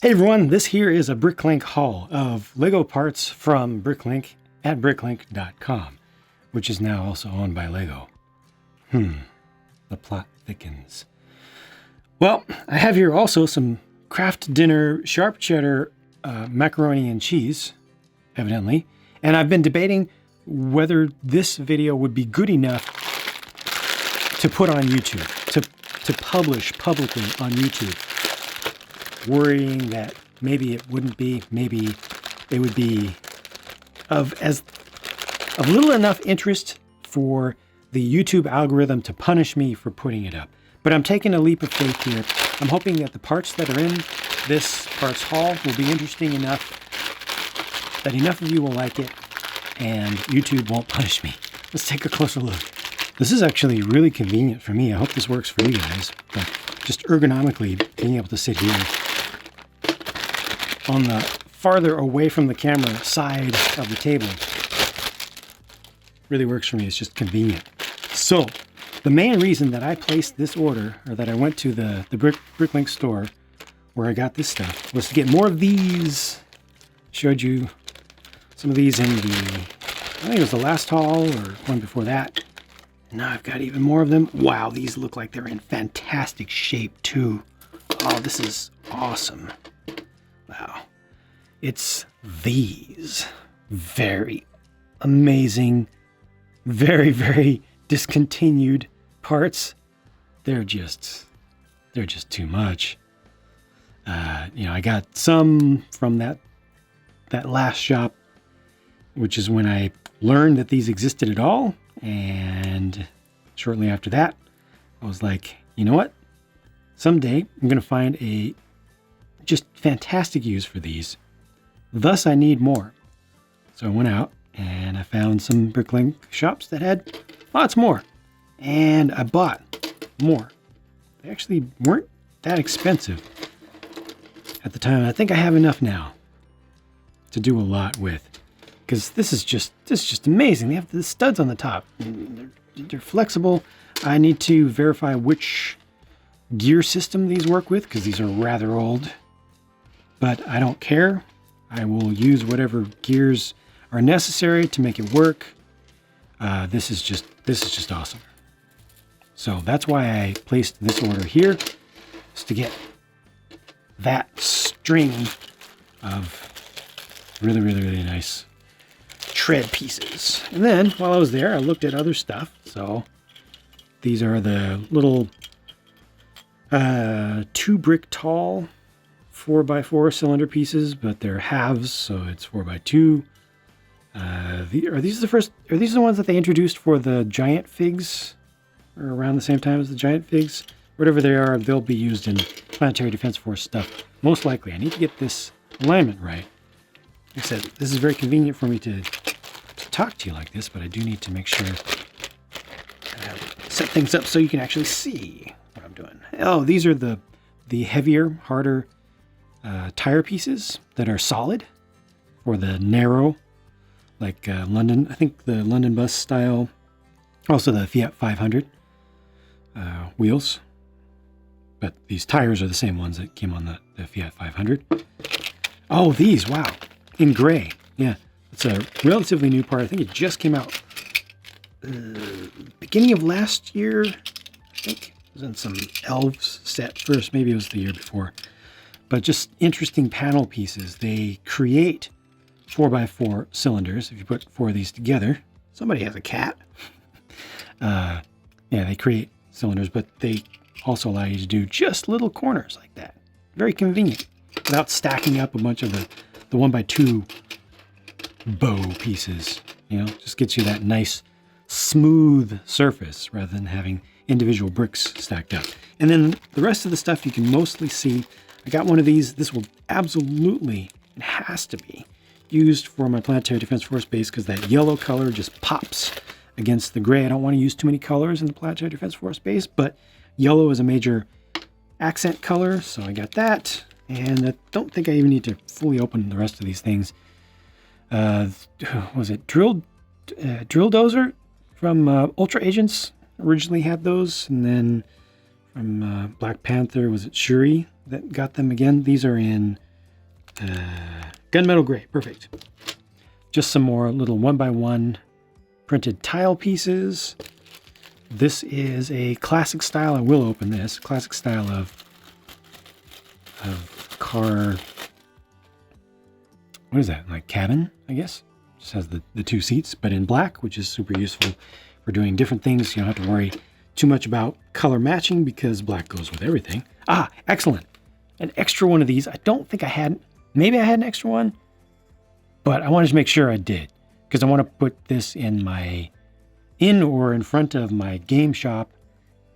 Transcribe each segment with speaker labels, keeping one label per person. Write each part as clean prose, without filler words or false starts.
Speaker 1: Hey everyone, this here is a Bricklink haul of Lego parts from Bricklink at bricklink.com, which is now also owned by Lego. The plot thickens. Well, I have here also some Kraft Dinner sharp cheddar macaroni and cheese, evidently, and I've been debating whether this video would be good enough to put on YouTube, to publish publicly on YouTube. Worrying that maybe it wouldn't be, maybe it would be of little enough interest for the YouTube algorithm to punish me for putting it up. But I'm taking a leap of faith here. I'm hoping that the parts that are in this parts haul will be interesting enough that enough of you will like it and YouTube won't punish me. Let's take a closer look. This is actually really convenient for me. I hope this works for you guys, but just ergonomically being able to sit here on the farther away from the camera side of the table really works for me. It's just convenient. So the main reason that I placed this order, or that I went to the Bricklink store where I got this stuff, was to get more of these. Showed you some of these in the, I think it was the last haul or one before that. Now I've got even more of them. Wow, these look like they're in fantastic shape too. Oh, this is awesome. Wow. It's these very amazing, very, very discontinued parts. They're just too much. I got some from that last shop, which is when I learned that these existed at all. And shortly after that, I was like, you know what? Someday I'm going to find a just fantastic use for these. Thus, I need more. So I went out and I found some Bricklink shops that had lots more. And I bought more. They actually weren't that expensive at the time. I think I have enough now to do a lot with. Because this is just amazing. They have the studs on the top. They're flexible. I need to verify which gear system these work with, because these are rather old. But I don't care. I will use whatever gears are necessary to make it work. This is just awesome. So that's why I placed this order here, is to get that string of really, really, really nice tread pieces. And then while I was there, I looked at other stuff. So these are the little 2 brick tall 4x4 cylinder pieces, but they're halves, so it's 4x2. Are these the ones that they introduced for the giant figs, or around the same time as the giant figs? Whatever they are, they'll be used in Planetary Defense Force stuff. Most likely. I need to get this alignment right. Like I said, this is very convenient for me to talk to you like this, but I do need to make sure I set things up so you can actually see what I'm doing. Oh, these are the heavier, harder tire pieces that are solid for the narrow, like London, I think the London bus style, also the Fiat 500 wheels. But these tires are the same ones that came on the Fiat 500. Oh, these, wow, in gray. Yeah, it's a relatively new part. I think it just came out beginning of last year, I think. It was in some Elves set first, maybe it was the year before. But just interesting panel pieces. They create 4x4 cylinders. If you put 4 of these together, somebody has a cat. Yeah, they create cylinders, but they also allow you to do just little corners like that. Very convenient, without stacking up a bunch of the 1x2 bow pieces. Just gets you that nice smooth surface rather than having individual bricks stacked up. And then the rest of the stuff you can mostly see. I got one of these. This will absolutely, it has to be, used for my Planetary Defense Force base, because that yellow color just pops against the gray. I don't want to use too many colors in the Planetary Defense Force base, but yellow is a major accent color, so I got that. And I don't think I even need to fully open the rest of these things. Was it Drill Dozer from Ultra Agents? Originally had those, and then from Black Panther, was it Shuri that got them again? These are in Gunmetal gray, perfect. Just some more little 1x1 printed tile pieces. This is a classic style. I will open this. Classic style of car. What is that? Like cabin, I guess. Just has the two seats, but in black, which is super useful for doing different things. You don't have to worry too much about color matching because black goes with everything. Ah, excellent. An extra one of these. I don't think I had. Maybe I had an extra one, but I wanted to make sure I did because I want to put this in or in front of my game shop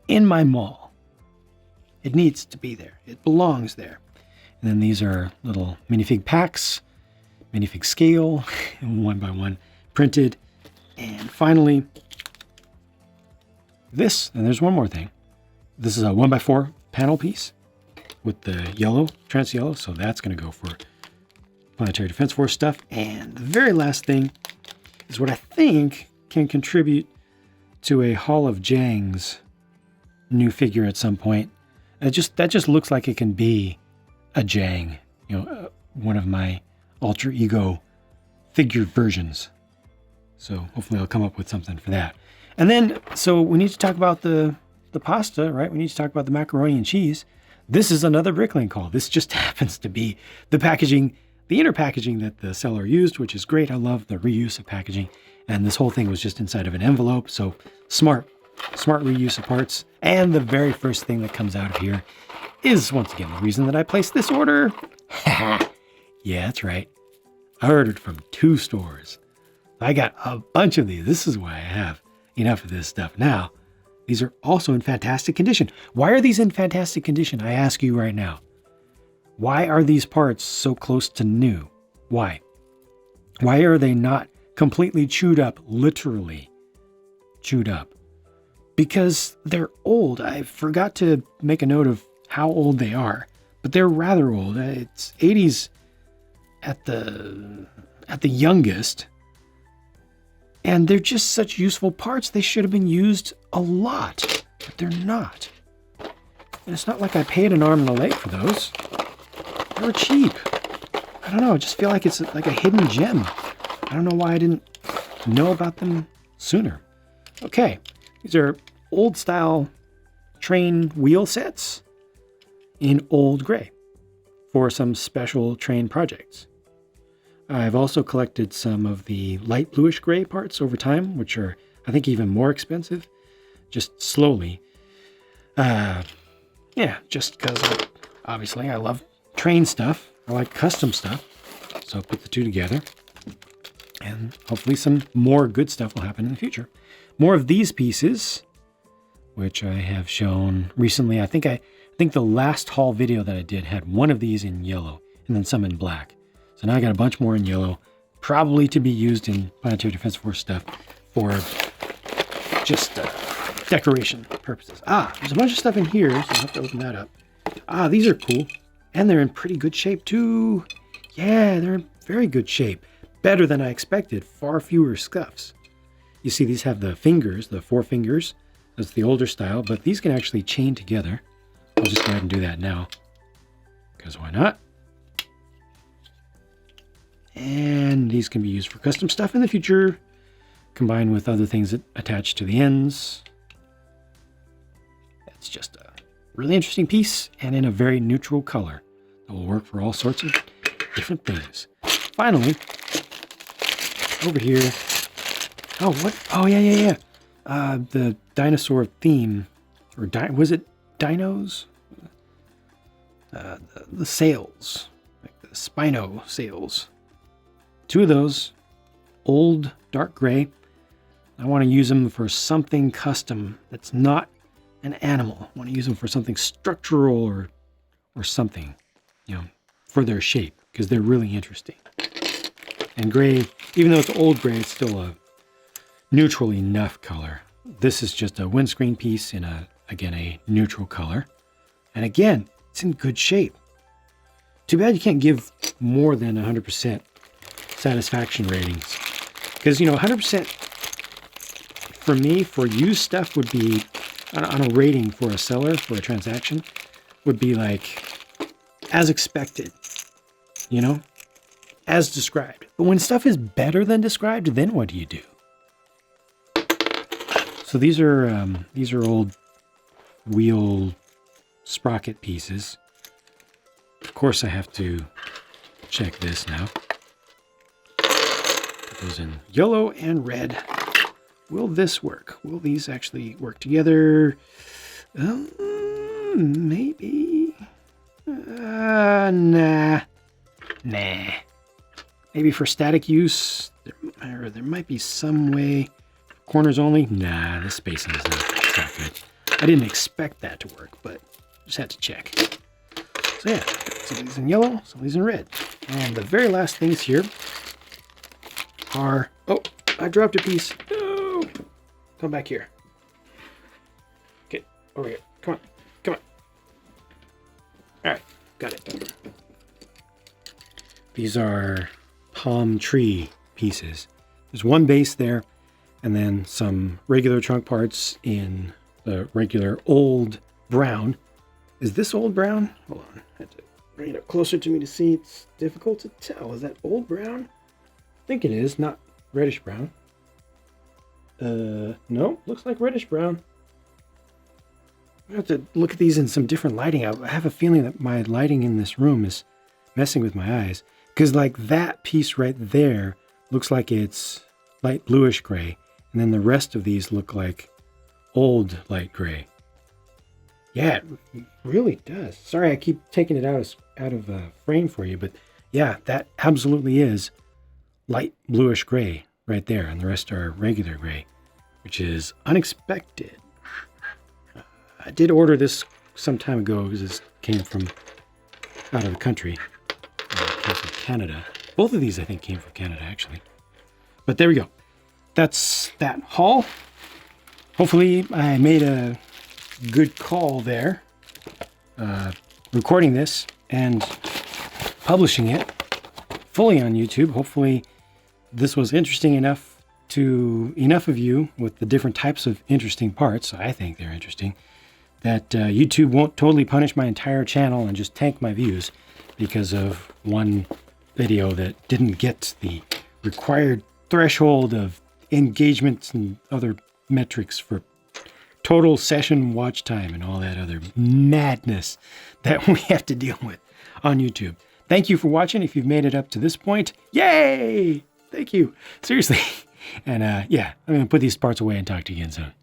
Speaker 1: in my mall. It needs to be there. It belongs there. And then these are little minifig packs, minifig scale, 1x1 printed. And finally, this, and there's one more thing. This is a 1x4 panel piece with the yellow, trans yellow. So that's going to go for Planetary Defense Force stuff. And the very last thing is what I think can contribute to a Hall of Jangs new figure at some point. That just looks like it can be a Jang, one of my alter ego figured versions. So hopefully I'll come up with something for that. And then, so we need to talk about the pasta, right? We need to talk about the macaroni and cheese. This is another Bricklink haul. This just happens to be the packaging, the inner packaging that the seller used, which is great. I love the reuse of packaging. And this whole thing was just inside of an envelope. So smart reuse of parts. And the very first thing that comes out of here is, once again, the reason that I placed this order. Yeah, that's right. I ordered from 2 stores. I got a bunch of these. This is why I have enough of this stuff. Now, these are also in fantastic condition. Why are these in fantastic condition? I ask you right now. Why are these parts so close to new? Why? Why are they not completely chewed up, literally chewed up? Because they're old. I forgot to make a note of how old they are, but they're rather old. It's 80s at the youngest. And they're just such useful parts. They should have been used a lot, but they're not. And it's not like I paid an arm and a leg for those. They were cheap. I don't know. I just feel like it's like a hidden gem. I don't know why I didn't know about them sooner. Okay. These are old style train wheel sets in old gray for some special train projects. I've also collected some of the light bluish gray parts over time, which are, I think, even more expensive, just slowly. Just because, obviously, I love train stuff. I like custom stuff. So I put the two together. And hopefully some more good stuff will happen in the future. More of these pieces, which I have shown recently. I think the last haul video that I did had one of these in yellow and then some in black. So now I got a bunch more in yellow, probably to be used in Planetary Defense Force stuff for just decoration purposes. There's a bunch of stuff in here, so I'll have to open that up. These are cool. And they're in pretty good shape too. Yeah, they're in very good shape. Better than I expected, far fewer scuffs. You see these have the fingers, the 4 fingers. That's the older style, but these can actually chain together. I'll just go ahead and do that now, because why not? And these can be used for custom stuff in the future, combined with other things that attach to the ends. It's just a really interesting piece and in a very neutral color that will work for all sorts of different things. Finally, over here. Oh, what? Oh, yeah. The dinosaur theme, or was it dinos? The sails, like the Spino sails. 2 of those, old dark gray. I want to use them for something custom that's not an animal. I want to use them for something structural or something, for their shape, because they're really interesting. And gray, even though it's old gray, it's still a neutral enough color. This is just a windscreen piece in a neutral color. And again, it's in good shape. Too bad you can't give more than 100% satisfaction ratings. Because, 100% for me, for used stuff would be, on a rating for a seller, for a transaction, would be like, as expected. you know, as described. But when stuff is better than described, then what do you do? So these are old wheel sprocket pieces. Of course, I have to check this now. Put those in yellow and red. Will this work? Will these actually work together? Maybe. Nah. Maybe for static use, there might be some way. Corners only? Nah, the spacing is not good. I didn't expect that to work, but just had to check. So yeah, some of these in yellow, some of these in red. And the very last things here are, oh, I dropped a piece. No! Come back here. Okay, over here. Come on, come on. All right, got it. These are palm tree pieces. There's one base there, and then some regular trunk parts in the regular old brown. Is this old brown? Hold on, I have to bring it up closer to me to see. It's difficult to tell. Is that old brown? I think it is, not reddish brown. No, looks like reddish brown. I have to look at these in some different lighting. I have a feeling that my lighting in this room is messing with my eyes. Because like that piece right there looks like it's light bluish gray. And then the rest of these look like old light gray. Yeah, it really does. Sorry, I keep taking it out of frame for you. But yeah, that absolutely is light bluish gray right there. And the rest are regular gray, which is unexpected. I did order this some time ago because this came from out of the country. Came from Canada. Both of these, I think, came from Canada, actually. But there we go. That's that haul. Hopefully, I made a good call there. Recording this and publishing it fully on YouTube. Hopefully, this was interesting enough to enough of you with the different types of interesting parts. I think they're interesting. That YouTube won't totally punish my entire channel and just tank my views because of one video that didn't get the required threshold of engagement and other metrics for total session watch time and all that other madness that we have to deal with on YouTube. Thank you for watching. If you've made it up to this point, yay! Thank you. Seriously. And yeah, I'm going to put these parts away and talk to you again soon.